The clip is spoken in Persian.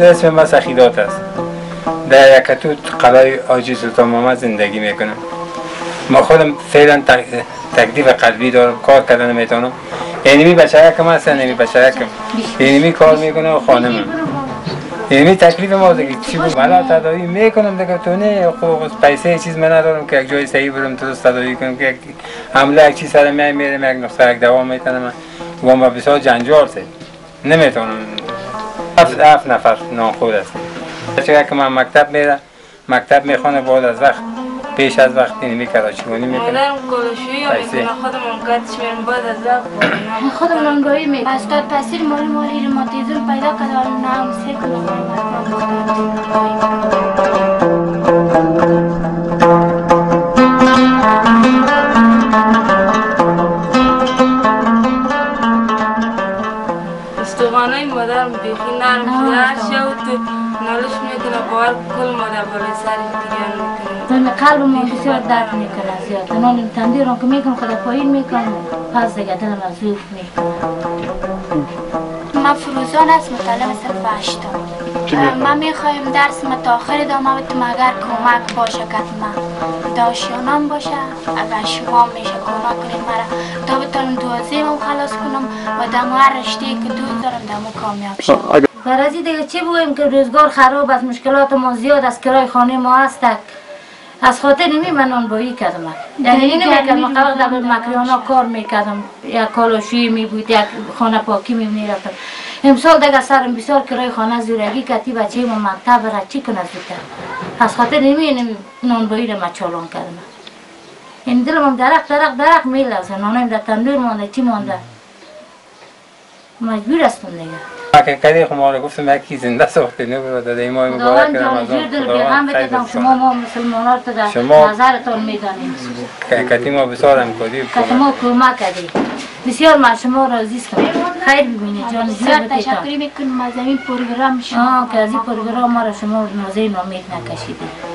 اسم ما سخیدات است. در یکتو قلعه حاجی سلطان محمد زندگی میکنم. ما خودم فعلا تکلیف قلبی دارم، کار کردن نمیتونم. اینمی بچه‌کم هست، اینمی بچه‌کم. اینمی کار میکنه و خانمم. اینمی تکلیف ما دیگه چی بود؟ من تداوی میکنم دیگه، تو نه خب پیسه چیز من ندارم که یک جای صحیح برم تو تداوی کنم که حمله یک چیز سر میرم یک نقطه یک دوام میکنم. و ما بسیار جنجال است. نمیتونم. 7 نفر ناخود است. بچه‌ها که من مکتب میخونه بعد از وقت پیش از وقت اینمی کراچی‌گونی میکنه. مادرم کلاشویی میکنه، خودمون کاتش میرم بعد از وقت خودم رنگایی میکنم. استاد پسیر مالی روماتیزم پیدا کرد و نام استوانای مادرم بیخی نرم شده، هر شد نالش میکنه باور کل مادر بالای سرش دیگر میکنه. قلب ما بسیار درد میکنه زیاد. نان تندی رو که میکنم خدا پایین میکنم پس دیگه دلم از زوف میکنه. من فروزان است، مطالعه صرف 8. من میخوایم درس متاخر ادامه بدم اگر کمک باشه کتما داشیانم باشه. اگر شما میشه کمک کنید مرا تا بتونم دوازیمم خلاص کنم و دم هر رشته‌ای که دوست دارم دمو کامیاب شم. برازی دیگه چی بگویم که روزگار خراب است، مشکلات ما زیاد است، کرای خانه ما هست. از خاطر نمی من نانبایی کردم. یعنی نمیکردم قبل در مکریانا کار میکردم، یک کالاشویی میبود، یک خانه پاکی میرفتم. امسال دیگه سرم بسیار کرای خانه زورگی کردی بچه ما مکتب را چی کنه زودتر. از خاطر نمی نانبایی را ما چالان کردم. این دلم هم درق میلرزه، نانم در تندور مانده چی مانده. مجبور هستم دیگه. کدی خما رو گفتم یکی زنده ساخته نبود داده ماه مبارک رمضان. خداوند خیلی شما ما مسلمانان تو در نظرتون میدانیم. کدی ما بسیار همکاری کدی ما کمک کردیم. بسیار ما شما را عزیز کنیم. خیر ببینید جان بسیار تشکر میکنم از این پروگرام شما. که از این پروگرام ما را شما نازی نامید نکشیدید.